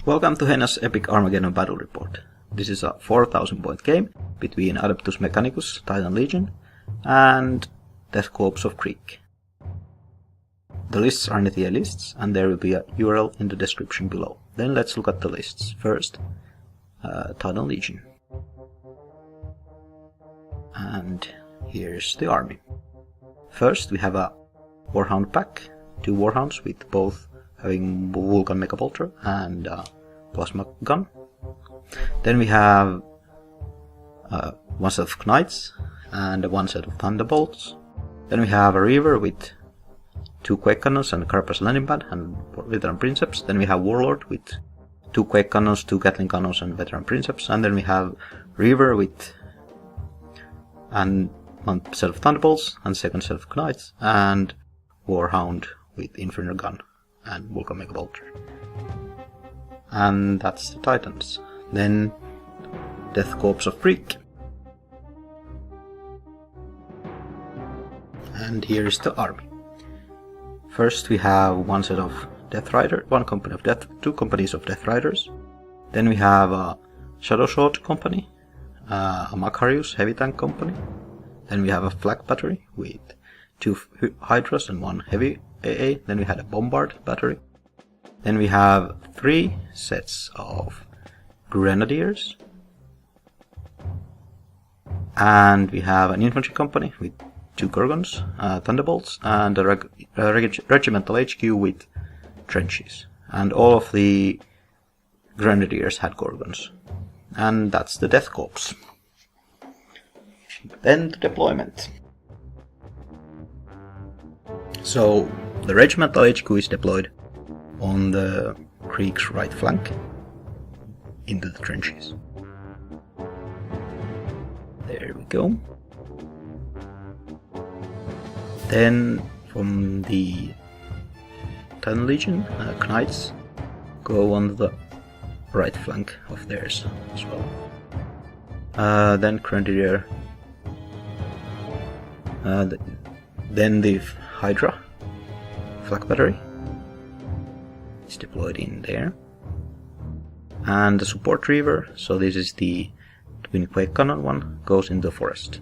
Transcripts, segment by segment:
Welcome to Hena's Epic Armageddon Battle Report. This is a 4000 point game between Adeptus Mechanicus, Titan Legion, and Death Korps of Krieg. The lists are in the tier lists, and there will be a URL in the description below. Then let's look at the lists. First, Titan Legion. And here's the army. First we have a Warhound pack, 2 Warhounds with both having Vulcan Mecha Bolter and Plasma Gun. Then we have one set of Knights and one set of Thunderbolts. Then we have a Reaver with 2 Quake Cannons and a Carapace Landing Pad and Veteran Princeps. Then we have Warlord with 2 Quake Cannons, 2 Gatling Cannons and Veteran Princeps. And then we have Reaver with and one set of Thunderbolts and second set of Knights, and Warhound with Inferno Gun and Vulcan Mecha Bolter. And that's the Titans. Then Death Korps of Krieg. And here is the army. First we have one set of Death Rider, two companies of Death Riders. Then we have a Shadowswords company, a Macarius heavy tank company. Then we have a Flak battery with 2 Hydras and 1 heavy AA. Then we had a Bombard battery. Then we have 3 sets of Grenadiers. And we have an Infantry Company with 2 Gorgons, Thunderbolts, and a Regimental HQ with trenches. And all of the Grenadiers had Gorgons. And that's the Death Korps. Then the deployment. So the Regimental HQ is deployed on the Krieg's right flank into the trenches. There we go. Then from the Titan Legion, Knights go on the right flank of theirs as well. Then Grenadier. Then the Hydra Flak battery is deployed in there. And the support Reaver, so this is the Twin Quake Cannon one, goes in the forest.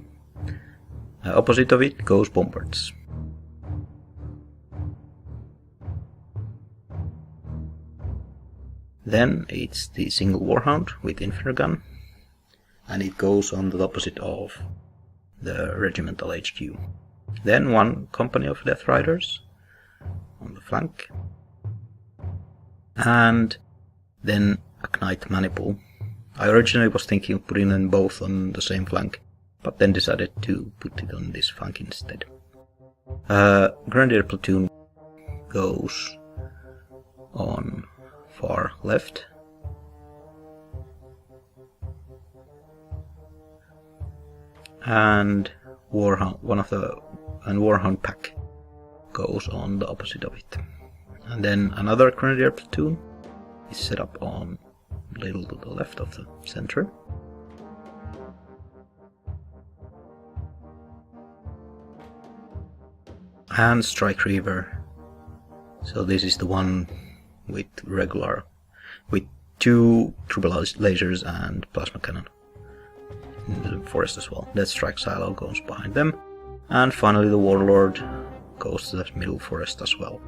Opposite of it goes Bombards. Then it's the single Warhound with Inferno Gun, and it goes on the opposite of the Regimental HQ. Then one company of Death Riders on the flank, and then a Knight Maniple. I originally was thinking of putting them both on the same flank, but then decided to put it on this flank instead. Grenadier Platoon goes on far left. And Warhound pack goes on the opposite of it. And then another Grenadier platoon is set up on a little to the left of the center. And Strike Reaver. So this is the one with 2 triple lasers and plasma cannon in the forest as well. Deathsrike Silo goes behind them. And finally the Warlord goes to the middle forest as well.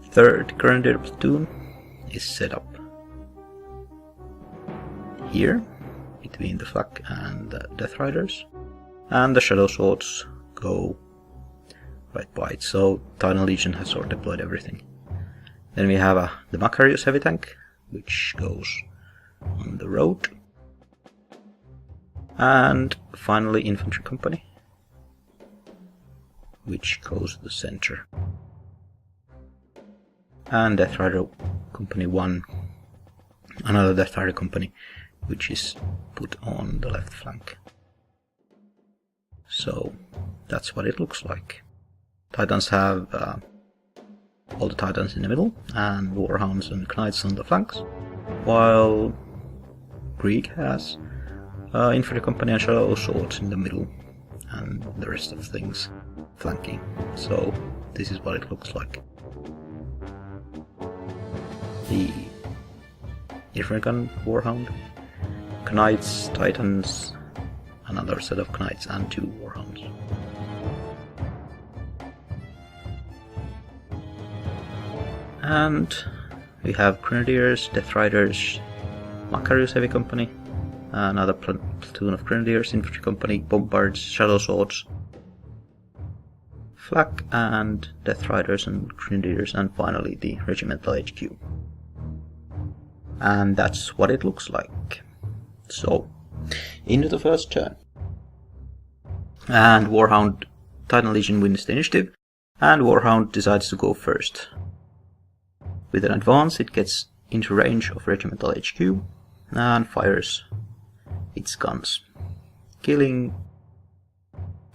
Third Grenadier platoon is set up here between the Flak and the Death Riders. And the Shadowswords go right by it. So Titan Legion has sort of deployed everything. Then we have the Macarius heavy tank, which goes on the road. And finally Infantry Company, which goes to the center. And Death Rider Company 1, another Death Rider Company, which is put on the left flank. So that's what it looks like. Titans have all the Titans in the middle, and Warhounds and Knights on the flanks, while Krieg has Infantry Company and Shadowswords in the middle, and the rest of things flanking. So this is what it looks like. The Infantry Gun Warhound, Knights, Titans, another set of Knights, and 2 Warhounds. And we have Grenadiers, Death Riders, Macarius Heavy Company, another platoon of Grenadiers, Infantry Company, Bombards, Shadowswords, Flak, and Death Riders and Grenadiers, and finally the Regimental HQ. And that's what it looks like. So, into the first turn. And Warhound Titan Legion wins the initiative, and Warhound decides to go first. With an advance, it gets into range of Regimental HQ and fires its guns, killing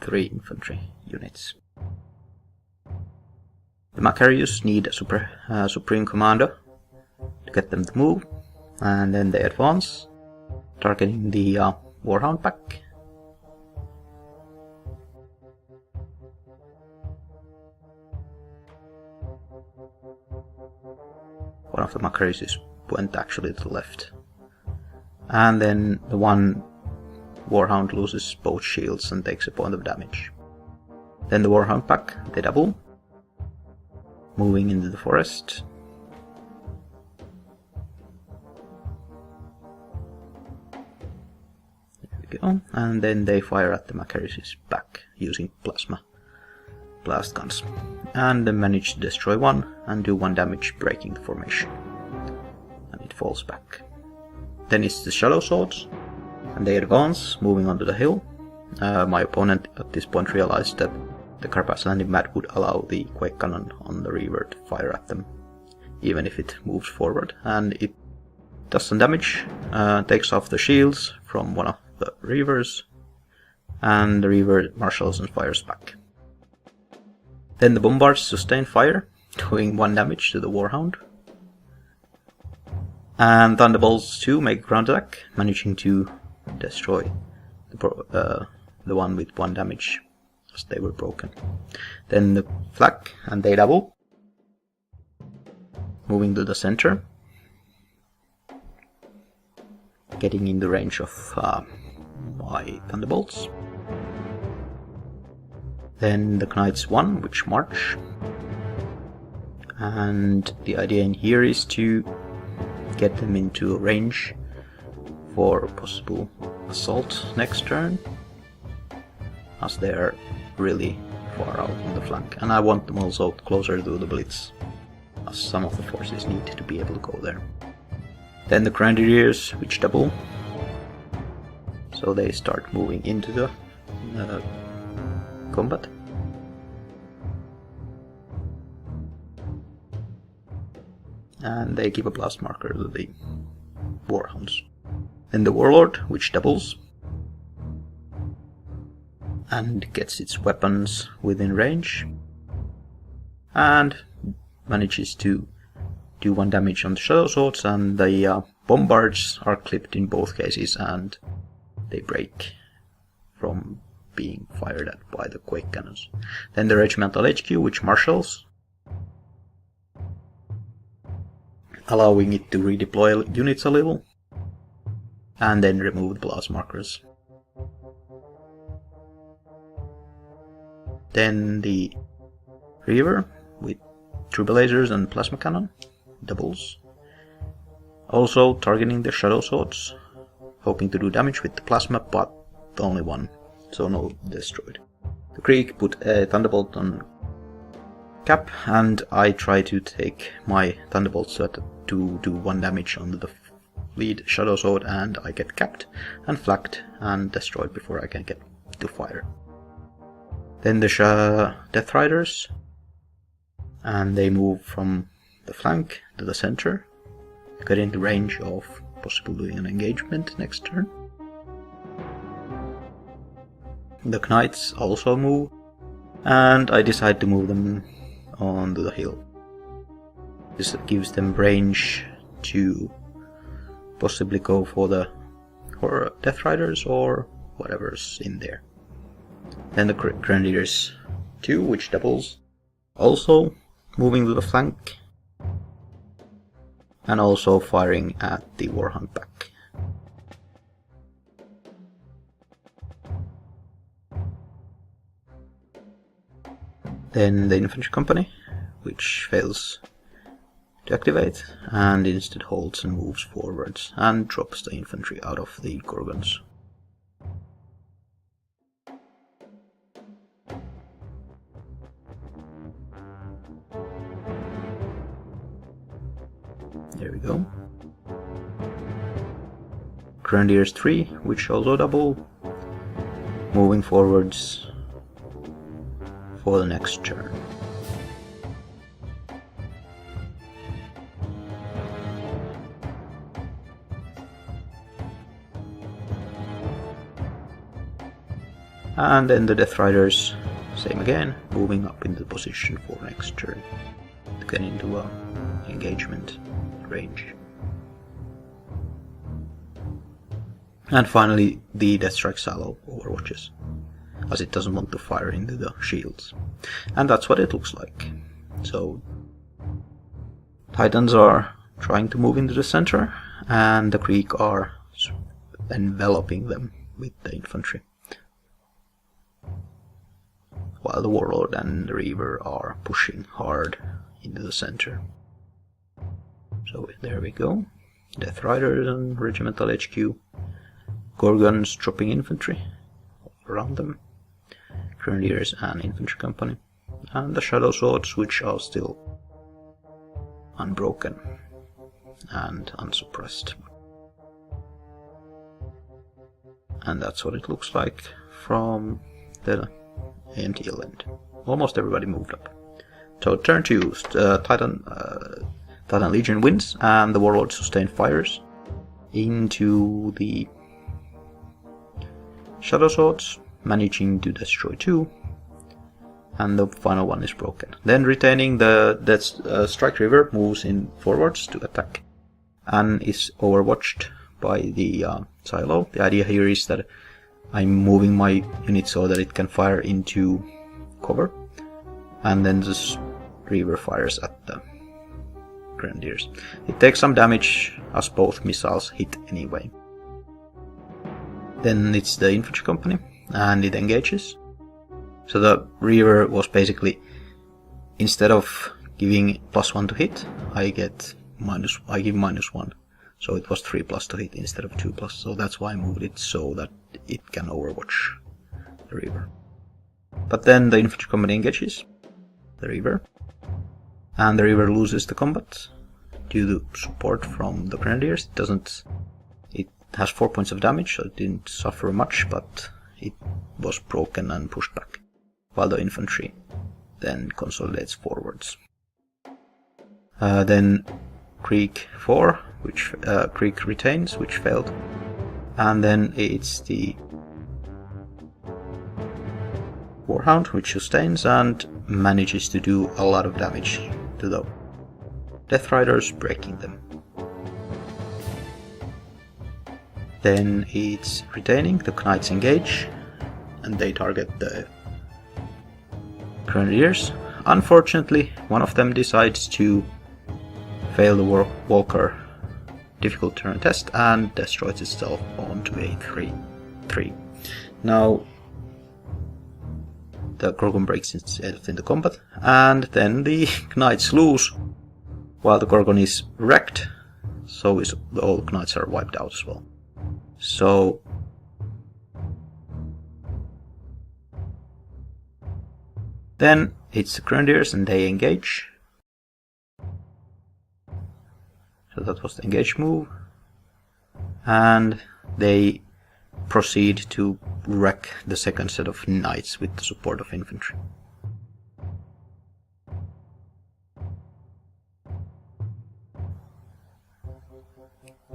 3 infantry units. The Macarius need a Supreme Commander to get them to move, and then they advance, targeting the Warhound pack. One of the Macarius went actually to the left. And then the one Warhound loses both shields and takes a point of damage. Then the Warhound pack, they double, moving into the forest. There we go. And then they fire at the Macarius' back using plasma blast guns. And they manage to destroy one and do 1 damage, breaking the formation. And it falls back. Then it's the Shadowswords, and they advance, moving onto the hill. My opponent at this point realized that the Carpass landing mat would allow the Quake Cannon on the Reaver to fire at them, even if it moves forward. And it does some damage, takes off the shields from one of the Reavers, and the Reaver marshals and fires back. Then the Bombards sustain fire, doing 1 damage to the Warhound. And Thunderbolts 2 make ground attack, managing to destroy the one with 1 damage, as they were broken. Then the Flak, and they double, moving to the center, getting in the range of my Thunderbolts. Then the Knights 1, which march. And the idea in here is to get them into a range for possible assault next turn, as they are really far out on the flank. And I want them also closer to the Blitz, as some of the forces need to be able to go there. Then the Grenadiers, which double, so they start moving into the combat. And they give a blast marker to the Warhounds. Then the Warlord, which doubles and gets its weapons within range, and manages to do 1 damage on the Shadowswords, and the Bombards are clipped in both cases, and they break from being fired at by the Quake Cannons. Then the Regimental HQ, which marshals, allowing it to redeploy units a little, and then remove the blast markers. Then the Reaver, with turbo lasers and plasma cannon, doubles, also targeting the Shadowswords, hoping to do damage with the plasma, but only 1, so no destroyed. The Krieg put a Thunderbolt on cap, and I try to take my Thunderbolt to do 1 damage on the lead Shadowsword, and I get capped and flacked and destroyed before I can get to fire. Then the Death Riders, and they move from the flank to the center, get into range of possibly doing an engagement next turn. The Knights also move, and I decide to move them onto the hill. This gives them range to possibly go for the Death Riders or whatever's in there. Then the Grenadiers 2, which doubles, also moving to the flank, and also firing at the Warhound pack. Then the Infantry Company, which fails to activate and instead holds and moves forwards and drops the infantry out of the Gorgons. There we go. Grenadiers 3, which also double, moving forwards for the next turn. And then the Death Riders, same again, moving up into position for next turn to get into a engagement range. And finally the Deathsrike Silo overwatches, as it doesn't want to fire into the shields. And that's what it looks like. So Titans are trying to move into the center, and the Krieg are enveloping them with the infantry, while the Warlord and the Reaver are pushing hard into the center. So there we go. Death Riders and Regimental HQ. Gorgons dropping infantry around them. Grenadiers and Infantry Company. And the Shadowswords, which are still unbroken and unsuppressed. And that's what it looks like from the AMTL end. Almost everybody moved up. So turn 2, Titan Legion wins, and the Warlord sustained fires into the Shadowswords, managing to destroy 2, and the final one is broken. Then retaining the Deathsrike River moves in forwards to attack, and is overwatched by the Silo. The idea here is that I'm moving my unit so that it can fire into cover, and then this Reaver fires at the Grenadiers. It takes some damage as both missiles hit anyway. Then it's the Infantry Company, and it engages. So the Reaver was basically, instead of giving +1 to hit, I give -1. So it was 3+ to hit instead of 2+. So that's why I moved it, so that it can overwatch the Reaver. But then the Infantry Company engages the Reaver, and the Reaver loses the combat due to support from the Grenadiers. It has 4 points of damage, so it didn't suffer much, but it was broken and pushed back, while the infantry then consolidates forwards. Then Krieg 4, which Krieg retains, which failed, and then it's the Warhound, which sustains and manages to do a lot of damage to the Death Riders, breaking them. Then it's retaining, the Knights engage, and they target the Grenadiers. Unfortunately, one of them decides to fail the Walker difficult turn test and destroys itself onto a 3-3. Now the Gorgon breaks itself into combat, and then the Knights lose, while the Gorgon is wrecked, so all Knights are wiped out as well. So then it's the Grenadiers, and they engage. So that was the engage move, and they proceed to wreck the second set of Knights with the support of infantry.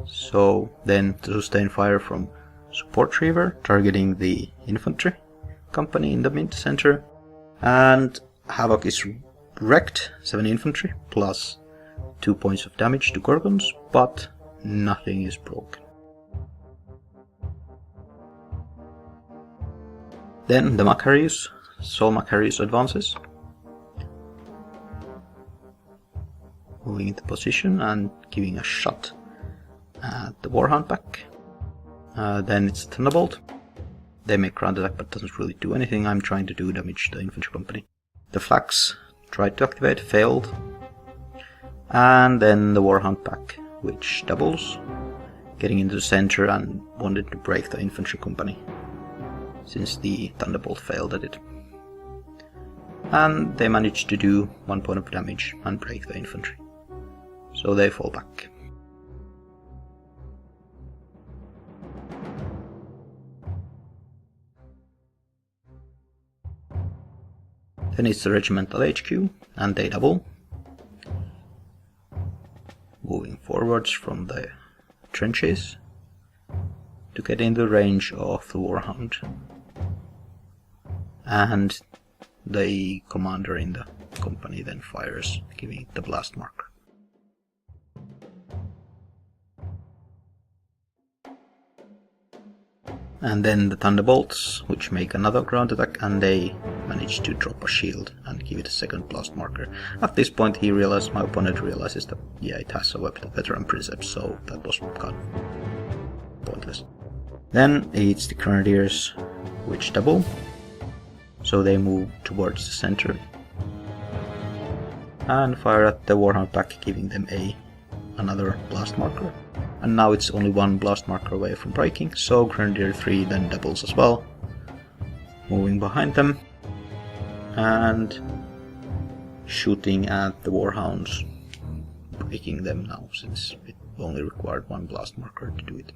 So then to sustain fire from support Reaver, targeting the Infantry Company in the mid-center, and Havoc is wrecked, 7 infantry, plus 2 points of damage to Gorgons, but nothing is broken. Then the Macarius, Sol Macarius advances, moving into position and giving a shot at the Warhound pack. Then it's Thunderbolt. They make ground attack but doesn't really do anything. I'm trying to do damage to the Infantry Company. The Flaks tried to activate, failed. And then the Warhound pack, which doubles, getting into the center and wanted to break the Infantry Company, since the Thunderbolt failed at it. And they managed to do 1 point of damage and break the infantry. So they fall back. Then it's the Regimental HQ, and they double, moving forwards from the trenches to get in the range of the Warhound. And the commander in the company then fires, giving it the blast marker. And then the Thunderbolts, which make another ground attack, and they manage to drop a shield and give it a second blast marker. At this point my opponent realizes that yeah, it has a veteran Princeps, so that was kind of pointless. Then it's the Grenadiers, which double, so they move towards the center and fire at the Warhound pack, giving them another blast marker. And now it's only one blast marker away from breaking, so Grenadier 3 then doubles as well, moving behind them and shooting at the Warhounds, breaking them now, since it only required one blast marker to do it.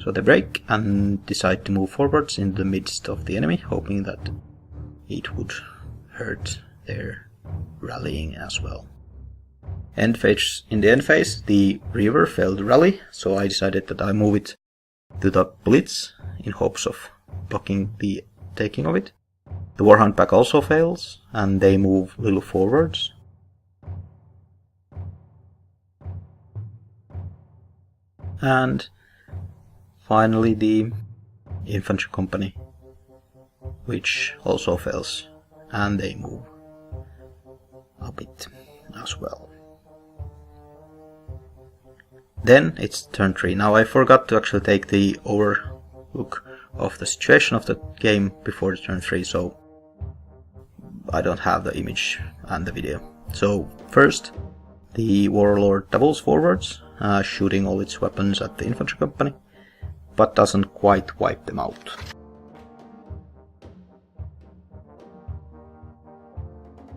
So they break and decide to move forwards in the midst of the enemy, hoping that it would hurt their rallying as well. In the end phase, the Reaver failed to rally, so I decided that I move it to the Blitz in hopes of blocking the taking of it. The Warhound pack also fails, and they move a little forwards. And finally the Infantry Company, which also fails, and they move a bit as well. Then it's turn 3. Now I forgot to actually take the overlook of the situation of the game before the turn 3, so I don't have the image and the video. So first, the Warlord doubles forwards, shooting all its weapons at the Infantry Company, but doesn't quite wipe them out.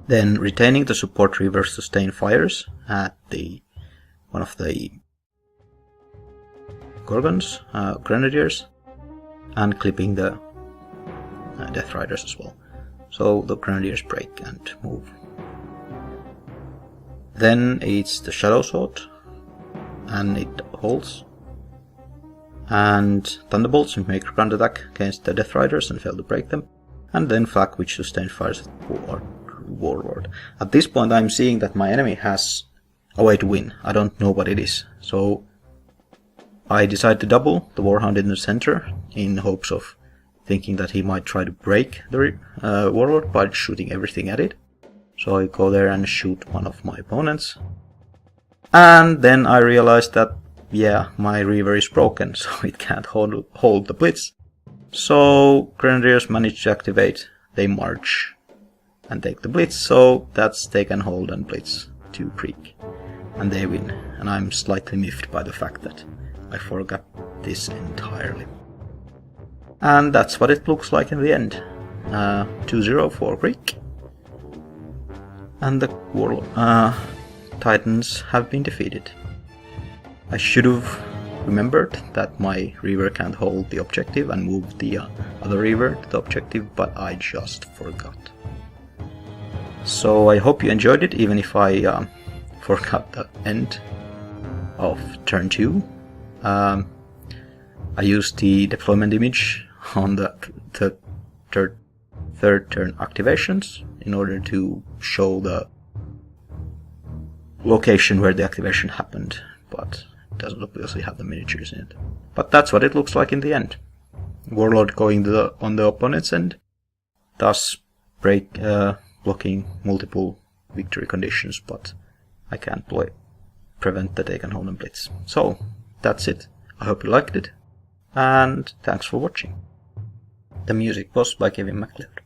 Then, retaining the support Reaver, sustain fires at one of the Gorgons, Grenadiers, and clipping the Death Riders as well. So the Grenadiers break and move. Then it's the Shadowsword, and it holds. And Thunderbolts, which make a ground attack against the Death Riders and fail to break them. And then Flak, which sustains fires at Warlord. At this point I'm seeing that my enemy has a way to win. I don't know what it is. So I decide to double the Warhound in the center in hopes of thinking that he might try to break the Warlord by shooting everything at it. So I go there and shoot one of my opponents. And then I realize that, yeah, my Reaver is broken, so it can't hold the Blitz. So Grenadiers manage to activate, they march and take the Blitz, so that's they can hold and Blitz to Krieg. And they win, and I'm slightly miffed by the fact that I forgot this entirely. And that's what it looks like in the end. 2-0 for Krieg. And the Titans have been defeated. I should have remembered that my Reaver can't hold the objective and move the other Reaver to the objective, but I just forgot. So I hope you enjoyed it, even if I forgot the end of turn 2. I used the deployment image on the third turn activations in order to show the location where the activation happened, but it doesn't obviously have the miniatures in it. But that's what it looks like in the end. Warlord going on the opponent's end, thus blocking multiple victory conditions, but I can't prevent that they can hold and blitz. So, that's it. I hope you liked it, and thanks for watching. The music was by Kevin MacLeod.